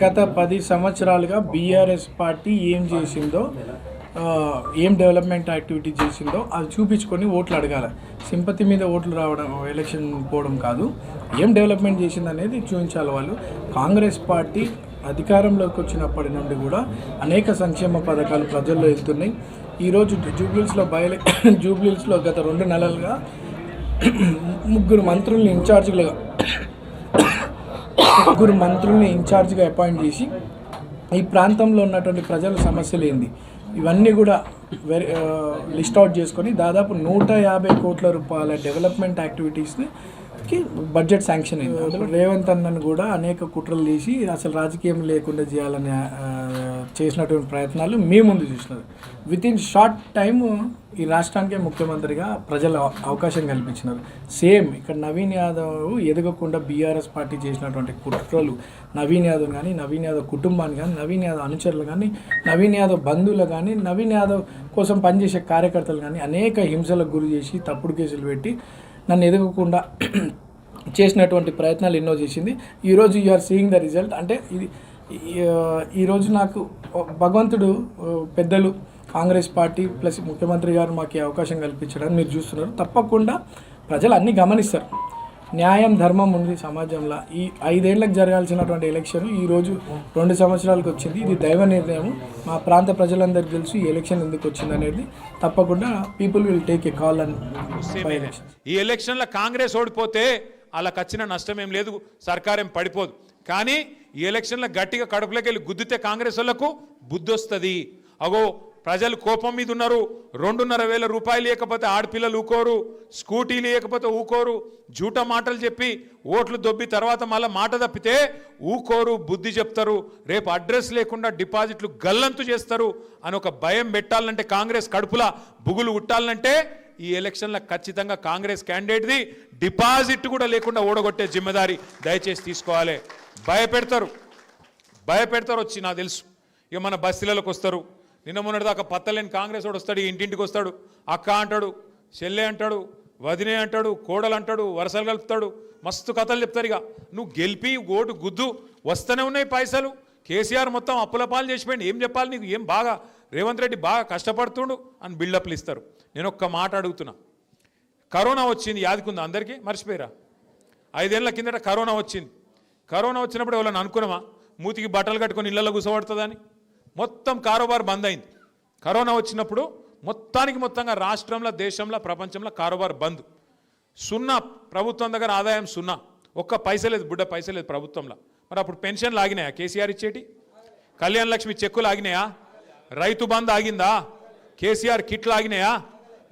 గత 10 సంవత్సరాలుగా BRS party ఏం చేసిందో, ఏం డెవలప్మెంట్ యాక్టివిటీ చేసిందో అది చూపించుకొని ఓట్లు అడగాలి. సింపతి మీద ఓట్లు రావడం, ఎలక్షన్ పోవడం కాదు. ఏం డెవలప్మెంట్ చేసింది అనేది చూపించాలి. వాళ్ళు కాంగ్రెస్ పార్టీ అధికారంలోకి వచ్చినప్పటి నుండి కూడా అనేక సంక్షేమ పథకాలు ప్రజల్లో వెళ్తున్నాయి. ఈరోజు జూబ్లీహిల్స్లో గత 2 నెలలుగా ముగ్గురు మంత్రుల్ని ఇన్ఛార్జ్గా అపాయింట్ చేసి ఈ ప్రాంతంలో ఉన్నటువంటి ప్రజల సమస్యలు ఏంది ఇవన్నీ కూడా లిస్ట్ అవుట్ చేసుకొని దాదాపు 150 కోట్ల రూపాయల డెవలప్మెంట్ యాక్టివిటీస్కి బడ్జెట్ శాంక్షన్ అయింది. అందులో రేవంత్ అన్నను కూడా అనేక కుట్రలు చేసి అసలు రాజకీయం లేకుండా చేయాలని చేసినటువంటి ప్రయత్నాలు మీ ముందు చూసినారు. విత్ ఇన్ షార్ట్ టైం ఈ రాష్ట్రానికే ముఖ్యమంత్రిగా ప్రజలు అవకాశం కల్పించినారు. సేమ్ ఇక్కడ నవీన్ యాదవ్ ఎదగకుండా బీఆర్ఎస్ పార్టీ చేసినటువంటి కుట్రలు నవీన్ యాదవ్ కానీ, నవీన్ యాదవ్ కుటుంబాన్ని కానీ, నవీన్ యాదవ్ అనుచరులు కానీ, నవీన్ యాదవ్ బంధువులు కానీ, నవీన్ యాదవ్ కోసం పనిచేసే కార్యకర్తలు కానీ అనేక హింసలకు గురి చేసి తప్పుడు కేసులు పెట్టి నన్ను ఎదగకుండా చేసినటువంటి ప్రయత్నాలు ఎన్నో చేసింది. ఈరోజు you are seeing the result. అంటే ఇది ఈరోజు నాకు భగవంతుడు, పెద్దలు, కాంగ్రెస్ పార్టీ ప్లస్ ముఖ్యమంత్రి గారు మాకు అవకాశం కల్పించడానికి మీరు చూస్తున్నారు. తప్పకుండా ప్రజలు అన్నీ గమనిస్తారు. న్యాయం, ధర్మం ఉంది సమాజంలో. ఈ 5 ఏళ్ళకి జరగాల్సినటువంటి ఎలక్షన్ ఈరోజు 2 సంవత్సరాలకు వచ్చింది. ఇది దైవ నిర్ణయం. మా ప్రాంత ప్రజలందరికీ తెలుసు ఈ ఎలక్షన్ ఎందుకు వచ్చింది అనేది. తప్పకుండా people will take a call and by election. ఈ ఎలక్షన్లో కాంగ్రెస్ ఓడిపోతే వాళ్ళకి వచ్చిన నష్టం ఏం లేదు, సర్కారం పడిపోదు. కానీ ఈ ఎలక్షన్లో గట్టిగా కడుపులోకి వెళ్ళి గుద్దితే కాంగ్రెస్ వాళ్ళకు బుద్ధి వస్తుంది. అగో ప్రజలు కోపం మీద ఉన్నారు. 2,500 రూపాయలు లేకపోతే ఆడపిల్లలు ఊకోరు, స్కూటీ లేకపోతే ఊకోరు, జూట మాటలు చెప్పి ఓట్లు దొబ్బి తర్వాత మళ్ళీ మాట తప్పితే ఊకోరు, బుద్ధి చెప్తారు. రేపు అడ్రస్ లేకుండా డిపాజిట్లు గల్లంతు చేస్తారు అని ఒక భయం పెట్టాలంటే, కాంగ్రెస్ కడుపులా బుగులు ఉట్టాలంటే ఈ ఎలక్షన్లో ఖచ్చితంగా కాంగ్రెస్ క్యాండిడేట్ది డిపాజిట్ కూడా లేకుండా ఓడగొట్టే జిమ్మెదారి దయచేసి తీసుకోవాలి. భయపెడతారు వచ్చి నాకు తెలుసు. ఇక మన బస్తీలకు వస్తారు. నిన్న మొన్నటిదాకా పత్తలేని కాంగ్రెస్ వాడు వస్తాడు, ఇంటింటికి వస్తాడు, అక్క అంటాడు, చెల్లె అంటాడు, వదినే అంటాడు, కోడలు అంటాడు, వరసలు కలుపుతాడు, మస్తు కథలు చెప్తారు. ఇక నువ్వు గెలిపి ఓటు గుద్దు, వస్తూనే ఉన్నాయి పైసలు. కేసీఆర్ మొత్తం అప్పుల పాలు చేసిపోయింది, ఏం చెప్పాలి నీకు, ఏం బాగా రేవంత్ రెడ్డి బాగా కష్టపడుతుండు అని బిల్డప్లు ఇస్తారు. నేను ఒక్క మాట అడుగుతున్నా. కరోనా వచ్చింది, యాదికుందా అందరికీ? మర్చిపోయారా? 5 ఏళ్ల కిందట కరోనా వచ్చింది. కరోనా వచ్చినప్పుడు ఎవరైనా అనుకున్నామా మూతికి బట్టలు కట్టుకొని ఇళ్లలో కూసబడుతుందని? మొత్తం కారోబార్ బంద్ అయింది. కరోనా వచ్చినప్పుడు మొత్తంగా రాష్ట్రంలో, దేశంలో, ప్రపంచంలో కారోబార్ బంద్. సున్నా, ప్రభుత్వం దగ్గర ఆదాయం సున్నా, ఒక్క పైస లేదు, బుడ్డ పైస లేదు ప్రభుత్వంలో. మరి అప్పుడు పెన్షన్లు ఆగినాయా? కేసీఆర్ ఇచ్చేటి కళ్యాణ లక్ష్మి చెక్కులు ఆగినాయా? రైతు బంద్ ఆగిందా? కేసీఆర్ కిట్లు ఆగినాయా?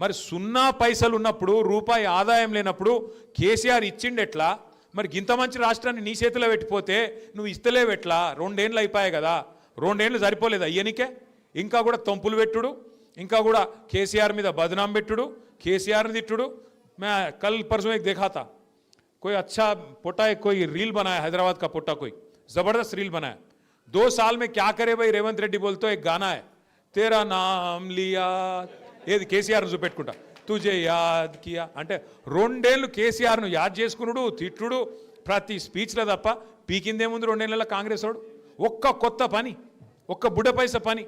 మరి సున్నా పైసలు ఉన్నప్పుడు, రూపాయి ఆదాయం లేనప్పుడు కేసీఆర్ ఇచ్చిండెట్లా? మరి ఇంత మంచి రాష్ట్రాన్ని నీ చేతిలో పెట్టిపోతే నువ్వు ఇస్తలేవెట్లా? 2 ఏళ్ళు అయిపోయాయి కదా, 2 ఏళ్ళు సరిపోలేదు అయ్యనికే? ఇంకా కూడా తొంపులు పెట్టుడు, ఇంకా కూడా కేసీఆర్ మీద బదనాం పెట్టుడు, కేసీఆర్ని తిట్టుడు. मैं कल परसों एक देखा था, कोई अच्छा पोटा है, कोई रील बनाया, हैदराबाद का पोटा, कोई जबरदस्त रील बनाया. 2 साल में क्या करे भाई रेवंत रेड्डी बोलते एक गाना है, तेरा नाम लिया, ఏది కేసీఆర్ను చూపెట్టుకుంటా, తుజే యాద్ కియా అంటే 2 ఏళ్ళు కేసీఆర్ను యాద్ చేసుకున్నాడు, తిట్టుడు ప్రతి స్పీచ్లో. తప్ప పీకిందేముంది 2 ఏళ్ళ కాంగ్రెస్ వాడు? ఒక్క కొత్త పని, ఒక్క బుడ్డ పైస పని